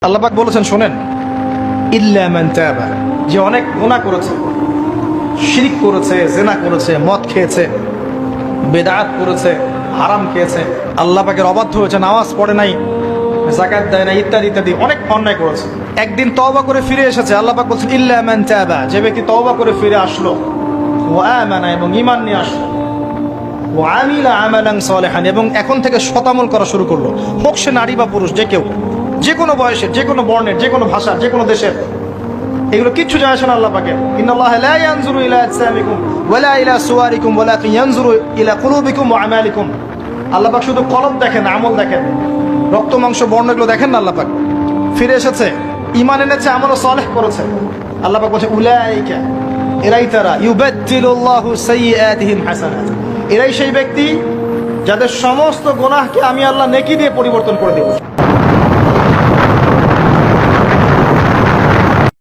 আল্লাহ পাক বলেছেন শোনেন, ইল্লা মান তাবা, যে অনেক গুনাহ করেছে, শিরক করেছে, জিনা করেছে, মদ খেয়েছে, বেদাত করেছে, হারাম খেয়েছে, আল্লাহ পাকের অবাধ্য হয়েছে, নামাজ পড়ে নাই, যাকাত দেয় না, ইত্যাদি ইত্যাদি অনেক অন্যায় করেছে, একদিন তওবা করে ফিরে এসেছে। আল্লাহ পাক বলছেন ইল্লা মান তাবা, যে ব্যক্তি তওবা করে ফিরে আসলো, ওয়া আমানা, এবং ঈমান নিয়ে আসলো, ওয়া আমিলা আমালান সালিহান, এবং এখন থেকে সৎ আমল করা শুরু করলো, হোক সে নারী বা পুরুষ, যে কেউ, যে কোনো বয়সের, যে কোনো বর্ণের, যে কোনো ভাষার, যে কোনো দেশের, এগুলো কিচ্ছু যায় আসে না আল্লাহ পাকে। ইন্নাল্লাহা লা ইয়ানজুরু ইলা আজসামিকুম ওয়ালা ইলা সুওয়ারিকুম ওয়ালাকিন ইয়ানজুরু ইলা কুলুবিকুম ওয়া আমালিকুম। আল্লাহ পাক শুধু কলব দেখেন, আমল দেখেন, রক্ত মাংস বর্ণ এগুলো দেখেন না। আল্লাহ পাক ফিরে এসেছে, ঈমান এনেছে, আমল সালেহ করেছে। আল্লাহ পাক বলছে উলাইকা, এরাই তারা, ইউবাদদিলুল্লাহু সাইয়্যাতিহিম হাসানাত, এরাই সেই ব্যক্তি যাদের সমস্ত গুনাহকে আমি আল্লাহ নেকি দিয়ে পরিবর্তন করে দেব।